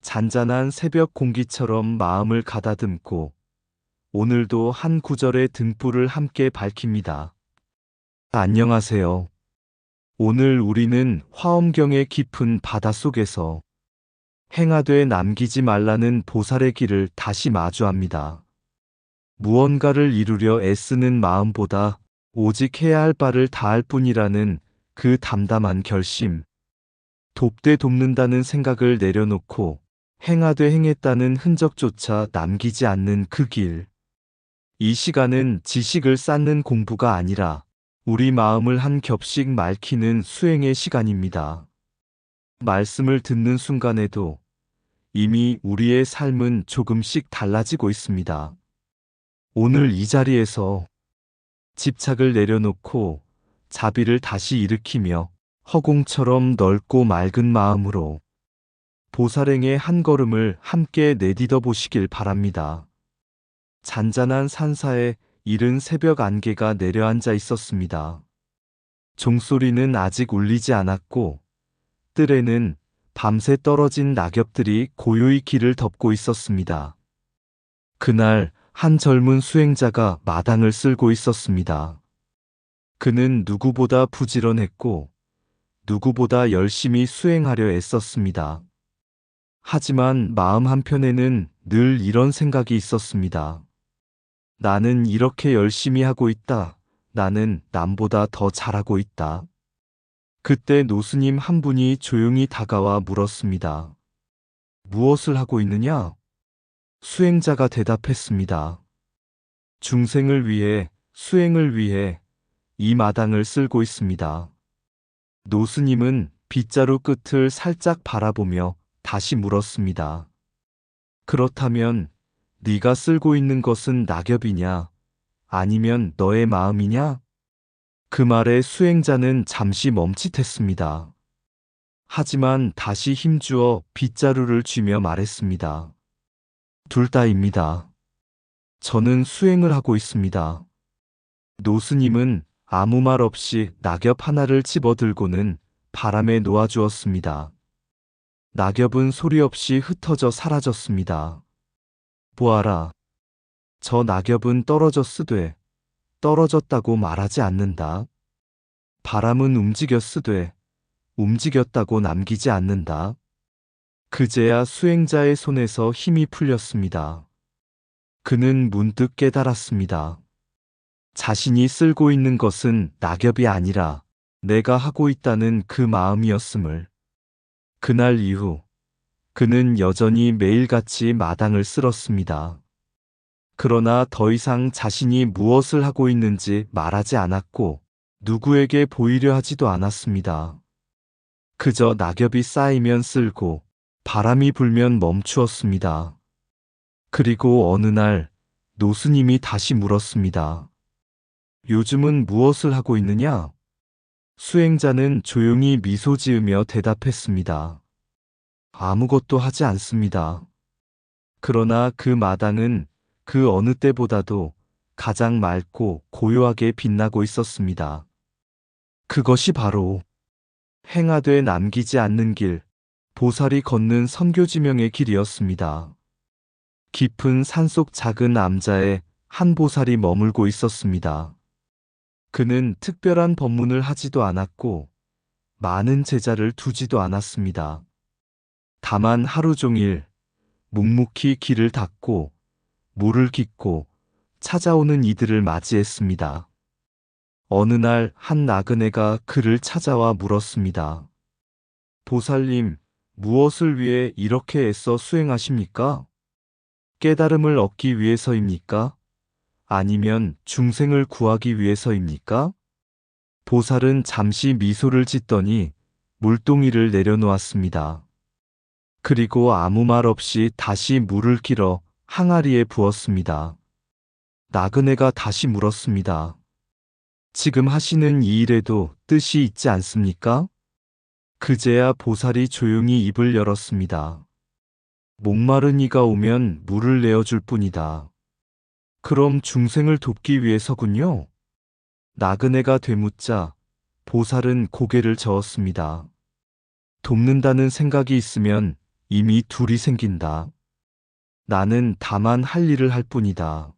잔잔한 새벽 공기처럼 마음을 가다듬고 오늘도 한 구절의 등불을 함께 밝힙니다. 안녕하세요. 오늘 우리는 화엄경의 깊은 바닷속에서 행하되 남기지 말라는 보살의 길을 다시 마주합니다. 무언가를 이루려 애쓰는 마음보다 오직 해야 할 바를 다할 뿐이라는 그 담담한 결심. 돕되 돕는다는 생각을 내려놓고 행하되 행했다는 흔적조차 남기지 않는 그 길. 이 시간은 지식을 쌓는 공부가 아니라 우리 마음을 한 겹씩 맑히는 수행의 시간입니다. 말씀을 듣는 순간에도 이미 우리의 삶은 조금씩 달라지고 있습니다. 오늘 이 자리에서 집착을 내려놓고 자비를 다시 일으키며 허공처럼 넓고 맑은 마음으로 보살행의 한 걸음을 함께 내딛어 보시길 바랍니다. 잔잔한 산사에 이른 새벽 안개가 내려앉아 있었습니다. 종소리는 아직 울리지 않았고 뜰에는 밤새 떨어진 낙엽들이 고요히 길을 덮고 있었습니다. 그날 한 젊은 수행자가 마당을 쓸고 있었습니다. 그는 누구보다 부지런했고 누구보다 열심히 수행하려 애썼습니다. 하지만 마음 한편에는 늘 이런 생각이 있었습니다. 나는 이렇게 열심히 하고 있다. 나는 남보다 더 잘하고 있다. 그때 노스님 한 분이 조용히 다가와 물었습니다. 무엇을 하고 있느냐? 수행자가 대답했습니다. 중생을 위해, 수행을 위해 이 마당을 쓸고 있습니다. 노스님은 빗자루 끝을 살짝 바라보며 다시 물었습니다. 그렇다면 네가 쓸고 있는 것은 낙엽이냐? 아니면 너의 마음이냐? 그 말에 수행자는 잠시 멈칫했습니다. 하지만 다시 힘주어 빗자루를 쥐며 말했습니다. 둘 다입니다. 저는 수행을 하고 있습니다. 노스님은 아무 말 없이 낙엽 하나를 집어들고는 바람에 놓아주었습니다. 낙엽은 소리 없이 흩어져 사라졌습니다. 보아라. 저 낙엽은 떨어졌으되 떨어졌다고 말하지 않는다. 바람은 움직였으되 움직였다고 남기지 않는다. 그제야 수행자의 손에서 힘이 풀렸습니다. 그는 문득 깨달았습니다. 자신이 쓸고 있는 것은 낙엽이 아니라 내가 하고 있다는 그 마음이었음을. 그날 이후 그는 여전히 매일같이 마당을 쓸었습니다. 그러나 더 이상 자신이 무엇을 하고 있는지 말하지 않았고 누구에게 보이려 하지도 않았습니다. 그저 낙엽이 쌓이면 쓸고 바람이 불면 멈추었습니다. 그리고 어느 날 노스님이 다시 물었습니다. 요즘은 무엇을 하고 있느냐? 수행자는 조용히 미소 지으며 대답했습니다. 아무것도 하지 않습니다. 그러나 그 마당은 그 어느 때보다도 가장 맑고 고요하게 빛나고 있었습니다. 그것이 바로 행하되 남기지 않는 길, 보살이 걷는 선교지명의 길이었습니다. 깊은 산속 작은 암자에 한 보살이 머물고 있었습니다. 그는 특별한 법문을 하지도 않았고 많은 제자를 두지도 않았습니다. 다만 하루 종일 묵묵히 길을 닦고 물을 깃고 찾아오는 이들을 맞이했습니다. 어느 날 한 나그네가 그를 찾아와 물었습니다. 보살님, 무엇을 위해 이렇게 애써 수행하십니까? 깨달음을 얻기 위해서입니까? 아니면 중생을 구하기 위해서입니까? 보살은 잠시 미소를 짓더니 물동이를 내려놓았습니다. 그리고 아무 말 없이 다시 물을 길어 항아리에 부었습니다. 나그네가 다시 물었습니다. 지금 하시는 이 일에도 뜻이 있지 않습니까? 그제야 보살이 조용히 입을 열었습니다. 목마른 이가 오면 물을 내어줄 뿐이다. 그럼 중생을 돕기 위해서군요. 나그네가 되묻자 보살은 고개를 저었습니다. 돕는다는 생각이 있으면 이미 둘이 생긴다. 나는 다만 할 일을 할 뿐이다.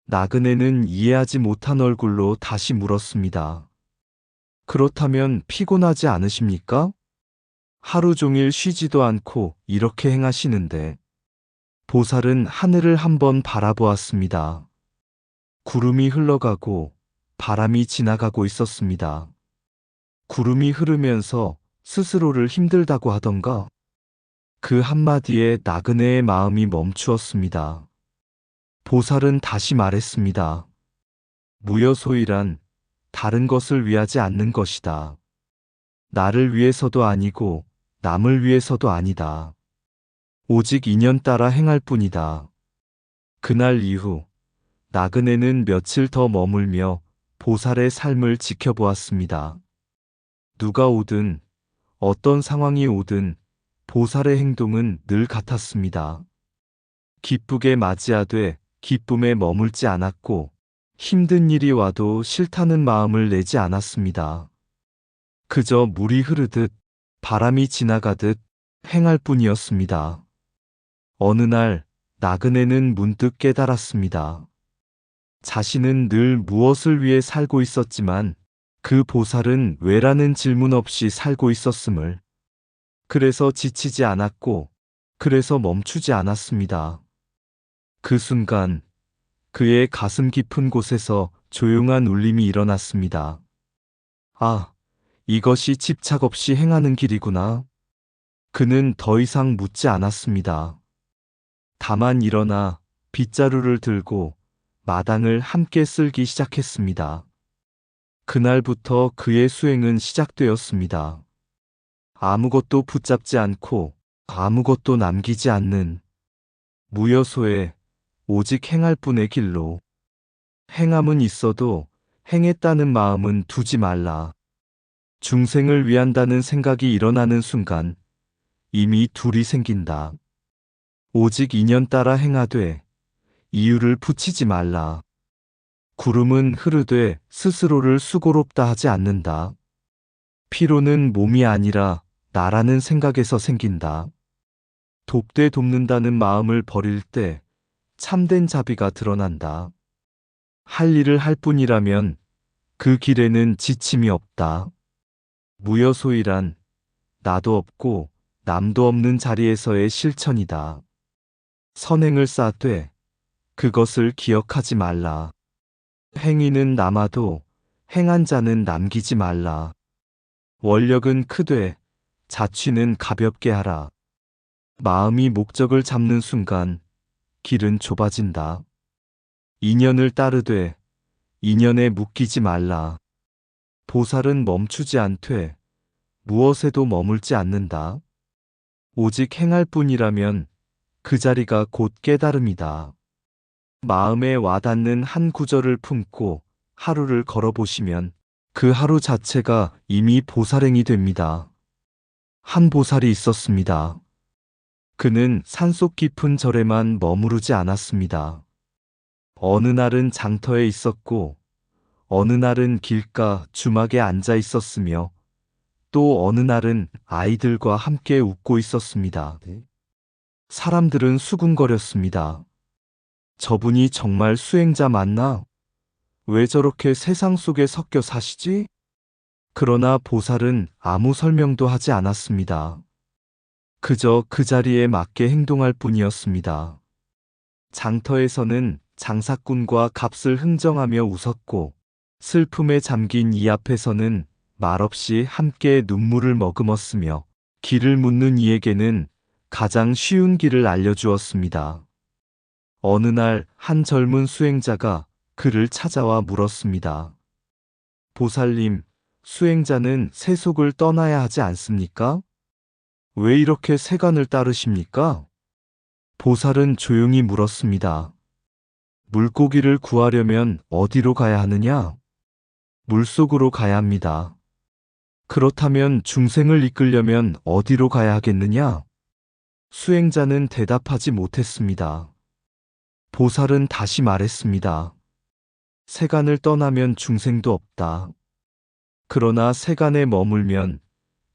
나그네는 이해하지 못한 얼굴로 다시 물었습니다. 그렇다면 피곤하지 않으십니까? 하루 종일 쉬지도 않고 이렇게 행하시는데. 보살은 하늘을 한번 바라보았습니다. 구름이 흘러가고 바람이 지나가고 있었습니다. 구름이 흐르면서 스스로를 힘들다고 하던가. 그 한마디에 나그네의 마음이 멈추었습니다. 보살은 다시 말했습니다. 무여소이란 다른 것을 위하지 않는 것이다. 나를 위해서도 아니고 남을 위해서도 아니다. 오직 인연 따라 행할 뿐이다. 그날 이후 나그네는 며칠 더 머물며 보살의 삶을 지켜보았습니다. 누가 오든 어떤 상황이 오든 보살의 행동은 늘 같았습니다. 기쁘게 맞이하되 기쁨에 머물지 않았고 힘든 일이 와도 싫다는 마음을 내지 않았습니다. 그저 물이 흐르듯 바람이 지나가듯 행할 뿐이었습니다. 어느 날 나그네는 문득 깨달았습니다. 자신은 늘 무엇을 위해 살고 있었지만 그 보살은 왜라는 질문 없이 살고 있었음을. 그래서 지치지 않았고 그래서 멈추지 않았습니다. 그 순간 그의 가슴 깊은 곳에서 조용한 울림이 일어났습니다. 아, 이것이 집착 없이 행하는 길이구나. 그는 더 이상 묻지 않았습니다. 다만 일어나 빗자루를 들고 마당을 함께 쓸기 시작했습니다. 그날부터 그의 수행은 시작되었습니다. 아무것도 붙잡지 않고 아무것도 남기지 않는 무여소의 오직 행할 뿐의 길로. 행함은 있어도 행했다는 마음은 두지 말라. 중생을 위한다는 생각이 일어나는 순간 이미 둘이 생긴다. 오직 인연 따라 행하되 이유를 붙이지 말라. 구름은 흐르되 스스로를 수고롭다 하지 않는다. 피로는 몸이 아니라 나라는 생각에서 생긴다. 돕되 돕는다는 마음을 버릴 때 참된 자비가 드러난다. 할 일을 할 뿐이라면 그 길에는 지침이 없다. 무여소이란 나도 없고 남도 없는 자리에서의 실천이다. 선행을 쌓되 그것을 기억하지 말라. 행위는 남아도 행한 자는 남기지 말라. 원력은 크되 자취는 가볍게 하라. 마음이 목적을 잡는 순간 길은 좁아진다. 인연을 따르되 인연에 묶이지 말라. 보살은 멈추지 않되 무엇에도 머물지 않는다. 오직 행할 뿐이라면 그 자리가 곧 깨달음이다. 마음에 와닿는 한 구절을 품고 하루를 걸어보시면 그 하루 자체가 이미 보살행이 됩니다. 한 보살이 있었습니다. 그는 산속 깊은 절에만 머무르지 않았습니다. 어느 날은 장터에 있었고 어느 날은 길가 주막에 앉아 있었으며 또 어느 날은 아이들과 함께 웃고 있었습니다. 사람들은 수군거렸습니다. 저분이 정말 수행자 맞나? 왜 저렇게 세상 속에 섞여 사시지? 그러나 보살은 아무 설명도 하지 않았습니다. 그저 그 자리에 맞게 행동할 뿐이었습니다. 장터에서는 장사꾼과 값을 흥정하며 웃었고 슬픔에 잠긴 이 앞에서는 말없이 함께 눈물을 머금었으며 길을 묻는 이에게는 가장 쉬운 길을 알려주었습니다. 어느 날 한 젊은 수행자가 그를 찾아와 물었습니다. 보살님, 수행자는 세속을 떠나야 하지 않습니까? 왜 이렇게 세간을 따르십니까? 보살은 조용히 물었습니다. 물고기를 구하려면 어디로 가야 하느냐? 물속으로 가야 합니다. 그렇다면 중생을 이끌려면 어디로 가야 하겠느냐? 수행자는 대답하지 못했습니다. 보살은 다시 말했습니다. 세간을 떠나면 중생도 없다. 그러나 세간에 머물면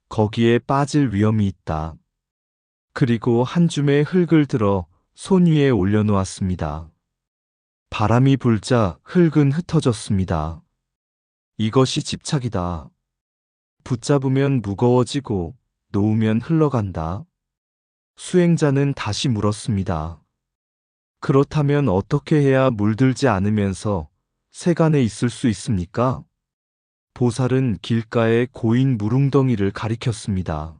거기에 빠질 위험이 있다. 그리고 한 줌의 흙을 들어 손 위에 올려놓았습니다. 바람이 불자 흙은 흩어졌습니다. 이것이 집착이다. 붙잡으면 무거워지고 놓으면 흘러간다. 수행자는 다시 물었습니다. 그렇다면 어떻게 해야 물들지 않으면서 세간에 있을 수 있습니까? 보살은 길가에 고인 물웅덩이를 가리켰습니다.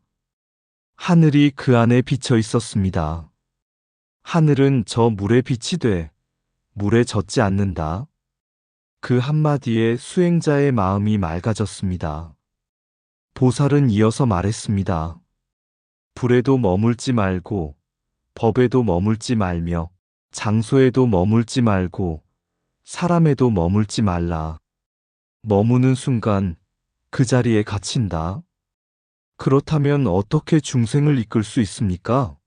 하늘이 그 안에 비쳐 있었습니다. 하늘은 저 물에 빛이 돼 물에 젖지 않는다. 그 한마디에 수행자의 마음이 맑아졌습니다. 보살은 이어서 말했습니다. 불에도 머물지 말고, 법에도 머물지 말며, 장소에도 머물지 말고, 사람에도 머물지 말라. 머무는 순간 그 자리에 갇힌다. 그렇다면 어떻게 중생을 이끌 수 있습니까?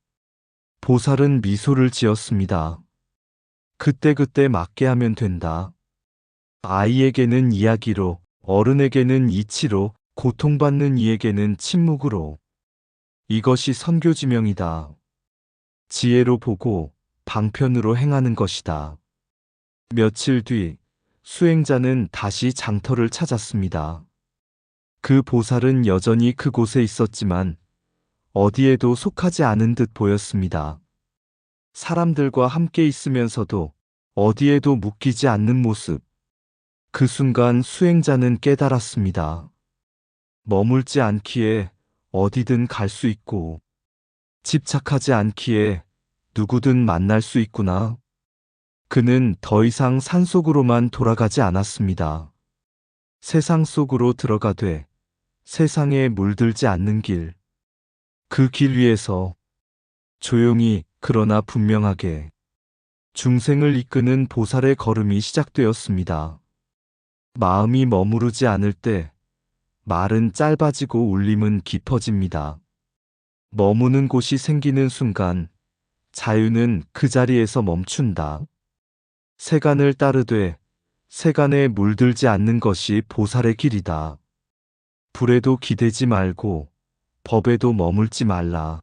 보살은 미소를 지었습니다. 그때그때 맞게 하면 된다. 아이에게는 이야기로, 어른에게는 이치로, 고통받는 이에게는 침묵으로. 이것이 선교지명이다. 지혜로 보고 방편으로 행하는 것이다. 며칠 뒤 수행자는 다시 장터를 찾았습니다. 그 보살은 여전히 그곳에 있었지만 어디에도 속하지 않은 듯 보였습니다. 사람들과 함께 있으면서도 어디에도 묶이지 않는 모습. 그 순간 수행자는 깨달았습니다. 머물지 않기에 어디든 갈 수 있고, 집착하지 않기에 누구든 만날 수 있구나. 그는 더 이상 산속으로만 돌아가지 않았습니다. 세상 속으로 들어가되 세상에 물들지 않는 길. 그 길 위에서 조용히 그러나 분명하게 중생을 이끄는 보살의 걸음이 시작되었습니다. 마음이 머무르지 않을 때 말은 짧아지고 울림은 깊어집니다. 머무는 곳이 생기는 순간 자유는 그 자리에서 멈춘다. 세간을 따르되 세간에 물들지 않는 것이 보살의 길이다. 불에도 기대지 말고 법에도 머물지 말라.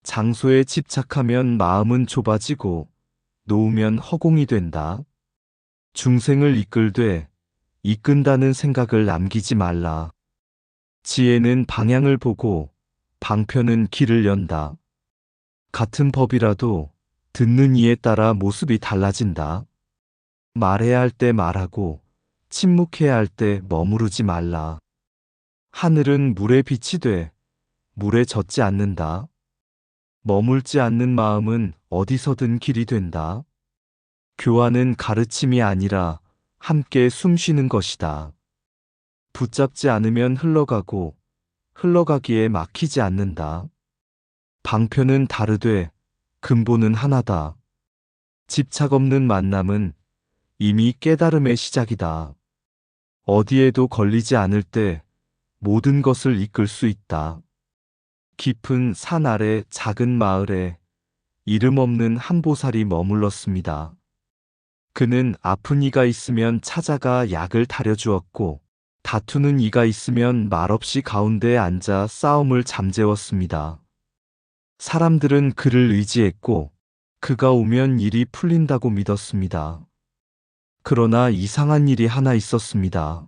장소에 집착하면 마음은 좁아지고 놓으면 허공이 된다. 중생을 이끌되 이끈다는 생각을 남기지 말라. 지혜는 방향을 보고 방편은 길을 연다. 같은 법이라도 듣는 이에 따라 모습이 달라진다. 말해야 할 때 말하고 침묵해야 할 때 머무르지 말라. 하늘은 물에 빛이 돼 물에 젖지 않는다. 머물지 않는 마음은 어디서든 길이 된다. 교화는 가르침이 아니라 함께 숨쉬는 것이다. 붙잡지 않으면 흘러가고 흘러가기에 막히지 않는다. 방편은 다르되 근본은 하나다. 집착 없는 만남은 이미 깨달음의 시작이다. 어디에도 걸리지 않을 때 모든 것을 이끌 수 있다. 깊은 산 아래 작은 마을에 이름 없는 한 보살이 머물렀습니다. 그는 아픈 이가 있으면 찾아가 약을 다려주었고 다투는 이가 있으면 말없이 가운데에 앉아 싸움을 잠재웠습니다. 사람들은 그를 의지했고 그가 오면 일이 풀린다고 믿었습니다. 그러나 이상한 일이 하나 있었습니다.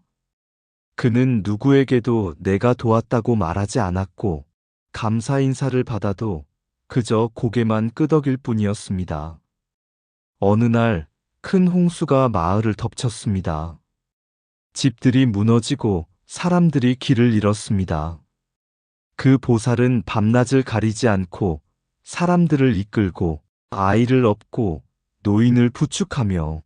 그는 누구에게도 내가 도왔다고 말하지 않았고 감사 인사를 받아도 그저 고개만 끄덕일 뿐이었습니다. 어느 날 큰 홍수가 마을을 덮쳤습니다. 집들이 무너지고 사람들이 길을 잃었습니다. 그 보살은 밤낮을 가리지 않고 사람들을 이끌고 아이를 업고 노인을 부축하며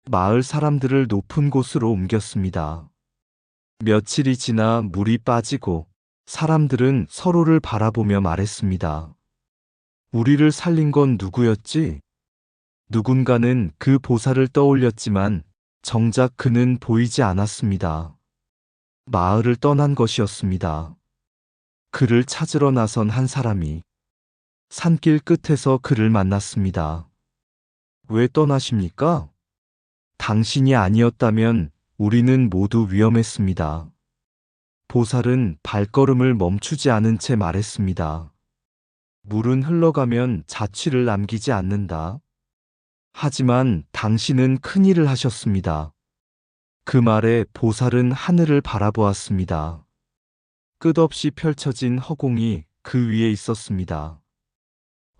마을 사람들을 높은 곳으로 옮겼습니다. 며칠이 지나 물이 빠지고 사람들은 서로를 바라보며 말했습니다. 우리를 살린 건 누구였지? 누군가는 그 보살을 떠올렸지만 정작 그는 보이지 않았습니다. 마을을 떠난 것이었습니다. 그를 찾으러 나선 한 사람이 산길 끝에서 그를 만났습니다. 왜 떠나십니까? 당신이 아니었다면 우리는 모두 위험했습니다. 보살은 발걸음을 멈추지 않은 채 말했습니다. 물은 흘러가면 자취를 남기지 않는다. 하지만 당신은 큰일을 하셨습니다. 그 말에 보살은 하늘을 바라보았습니다. 끝없이 펼쳐진 허공이 그 위에 있었습니다.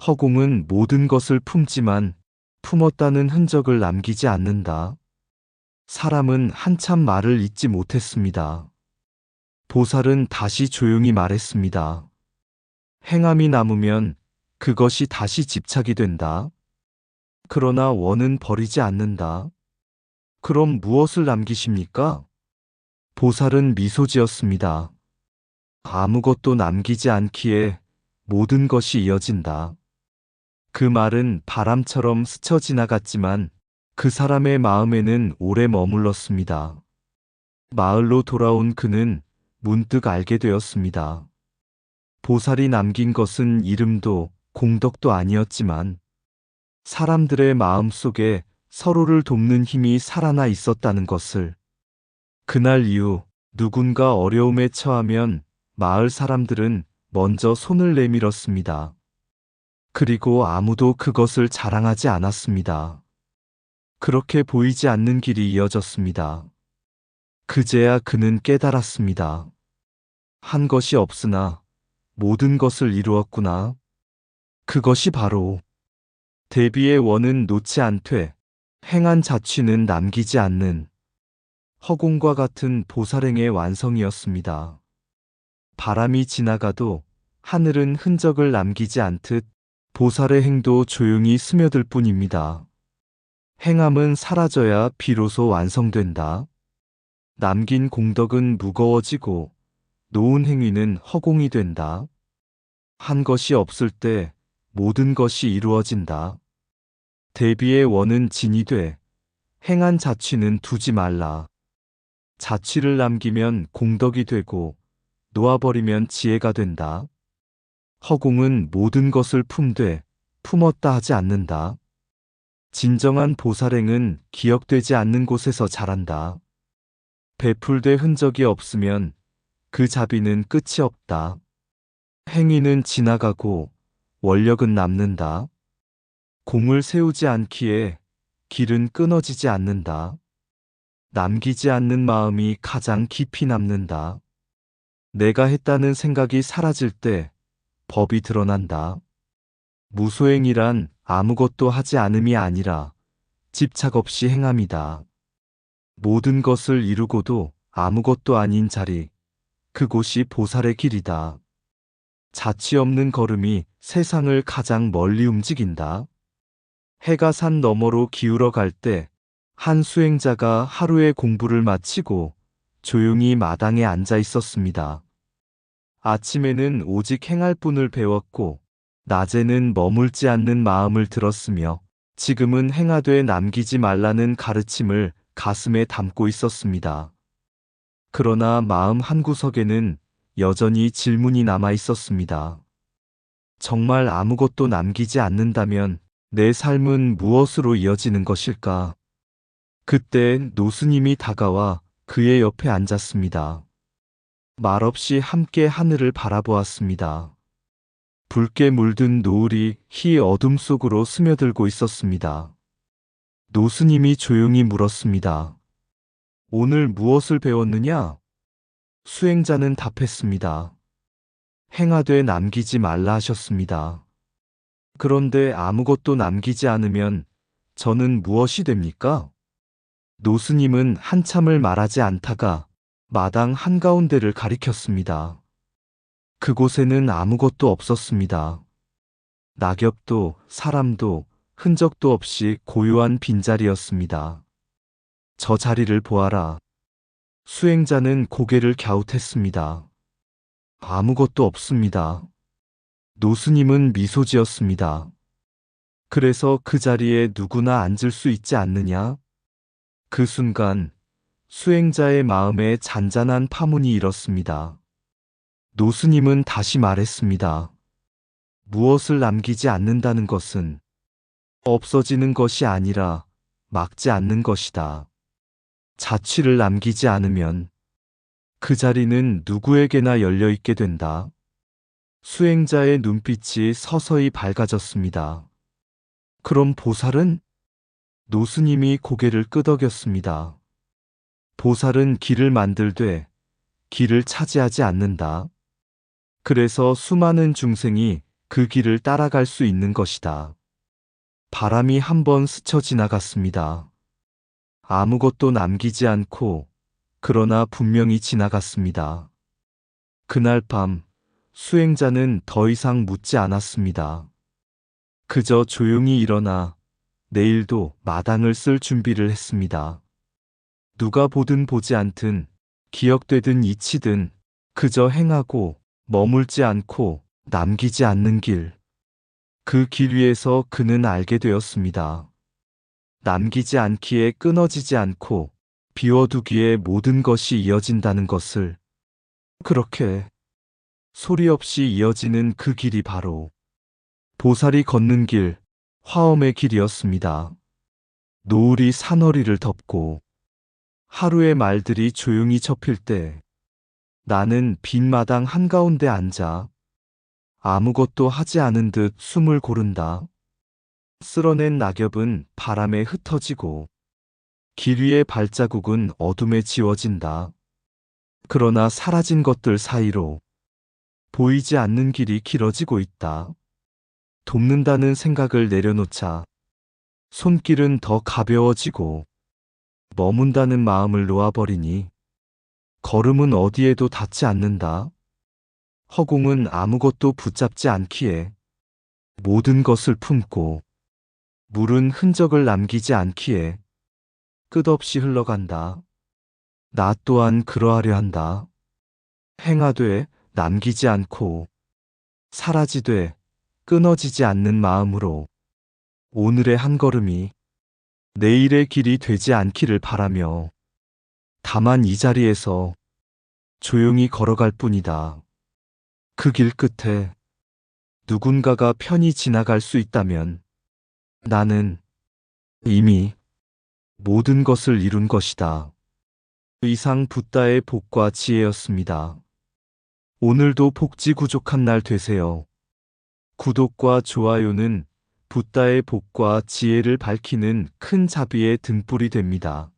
허공은 모든 것을 품지만 품었다는 흔적을 남기지 않는다. 사람은 한참 말을 잇지 못했습니다. 보살은 다시 조용히 말했습니다. 행함이 남으면 그것이 다시 집착이 된다. 그러나 원은 버리지 않는다. 그럼 무엇을 남기십니까? 보살은 미소 지었습니다. 아무것도 남기지 않기에 모든 것이 이어진다. 그 말은 바람처럼 스쳐 지나갔지만 그 사람의 마음에는 오래 머물렀습니다. 마을로 돌아온 그는 문득 알게 되었습니다. 보살이 남긴 것은 이름도 공덕도 아니었지만 사람들의 마음 속에 서로를 돕는 힘이 살아나 있었다는 것을. 그날 이후 누군가 어려움에 처하면 마을 사람들은 먼저 손을 내밀었습니다. 그리고 아무도 그것을 자랑하지 않았습니다. 그렇게 보이지 않는 길이 이어졌습니다. 그제야 그는 깨달았습니다. 한 것이 없으나 모든 것을 이루었구나. 그것이 바로 대비의 원은 놓지 않되 행한 자취는 남기지 않는 허공과 같은 보살행의 완성이었습니다. 바람이 지나가도 하늘은 흔적을 남기지 않듯 보살의 행도 조용히 스며들 뿐입니다. 행함은 사라져야 비로소 완성된다. 남긴 공덕은 무거워지고 놓은 행위는 허공이 된다. 한 것이 없을 때 모든 것이 이루어진다. 대비의 원은 진이 돼 행한 자취는 두지 말라. 자취를 남기면 공덕이 되고 놓아버리면 지혜가 된다. 허공은 모든 것을 품되 품었다 하지 않는다. 진정한 보살행은 기억되지 않는 곳에서 자란다. 베풀되 흔적이 없으면 그 자비는 끝이 없다. 행위는 지나가고 원력은 남는다. 공을 세우지 않기에 길은 끊어지지 않는다. 남기지 않는 마음이 가장 깊이 남는다. 내가 했다는 생각이 사라질 때 법이 드러난다. 무소행이란 아무것도 하지 않음이 아니라 집착 없이 행함이다. 모든 것을 이루고도 아무것도 아닌 자리, 그곳이 보살의 길이다. 자취 없는 걸음이 세상을 가장 멀리 움직인다. 해가 산 너머로 기울어 갈 때 한 수행자가 하루의 공부를 마치고 조용히 마당에 앉아 있었습니다. 아침에는 오직 행할 뿐을 배웠고 낮에는 머물지 않는 마음을 들었으며 지금은 행하되 남기지 말라는 가르침을 가슴에 담고 있었습니다. 그러나 마음 한구석에는 여전히 질문이 남아 있었습니다. 정말 아무것도 남기지 않는다면 내 삶은 무엇으로 이어지는 것일까? 그때 노스님이 다가와 그의 옆에 앉았습니다. 말없이 함께 하늘을 바라보았습니다. 붉게 물든 노을이 희 어둠 속으로 스며들고 있었습니다. 노스님이 조용히 물었습니다. 오늘 무엇을 배웠느냐? 수행자는 답했습니다. 행하되 남기지 말라 하셨습니다. 그런데 아무것도 남기지 않으면 저는 무엇이 됩니까? 노스님은 한참을 말하지 않다가 마당 한가운데를 가리켰습니다. 그곳에는 아무것도 없었습니다. 낙엽도 사람도 흔적도 없이 고요한 빈자리였습니다. 저 자리를 보아라. 수행자는 고개를 갸웃했습니다. 아무것도 없습니다. 노스님은 미소 지었습니다. 그래서 그 자리에 누구나 앉을 수 있지 않느냐? 그 순간 수행자의 마음에 잔잔한 파문이 일었습니다. 노스님은 다시 말했습니다. 무엇을 남기지 않는다는 것은 없어지는 것이 아니라 막지 않는 것이다. 자취를 남기지 않으면 그 자리는 누구에게나 열려 있게 된다. 수행자의 눈빛이 서서히 밝아졌습니다. 그럼 보살은? 노스님이 고개를 끄덕였습니다. 보살은 길을 만들되 길을 차지하지 않는다. 그래서 수많은 중생이 그 길을 따라갈 수 있는 것이다. 바람이 한번 스쳐 지나갔습니다. 아무것도 남기지 않고 그러나 분명히 지나갔습니다. 그날 밤 수행자는 더 이상 묻지 않았습니다. 그저 조용히 일어나 내일도 마당을 쓸 준비를 했습니다. 누가 보든 보지 않든 기억되든 잊히든 그저 행하고 머물지 않고 남기지 않는 길. 그 길 위에서 그는 알게 되었습니다. 남기지 않기에 끊어지지 않고 비워두기에 모든 것이 이어진다는 것을. 그렇게 소리 없이 이어지는 그 길이 바로 보살이 걷는 길, 화엄의 길이었습니다. 노을이 산허리를 덮고 하루의 말들이 조용히 접힐 때 나는 빈 마당 한가운데 앉아 아무것도 하지 않은 듯 숨을 고른다. 쓸어낸 낙엽은 바람에 흩어지고 길 위의 발자국은 어둠에 지워진다. 그러나 사라진 것들 사이로 보이지 않는 길이 길어지고 있다. 돕는다는 생각을 내려놓자 손길은 더 가벼워지고 머문다는 마음을 놓아버리니 걸음은 어디에도 닿지 않는다. 허공은 아무것도 붙잡지 않기에 모든 것을 품고 물은 흔적을 남기지 않기에 끝없이 흘러간다. 나 또한 그러하려 한다. 행하되 남기지 않고 사라지되 끊어지지 않는 마음으로 오늘의 한 걸음이 내일의 길이 되지 않기를 바라며 다만 이 자리에서 조용히 걸어갈 뿐이다. 그 길 끝에 누군가가 편히 지나갈 수 있다면 나는 이미 모든 것을 이룬 것이다. 이상 붓다의 복과 지혜였습니다. 오늘도 복지구족한 날 되세요. 구독과 좋아요는 붓다의 복과 지혜를 밝히는 큰 자비의 등불이 됩니다.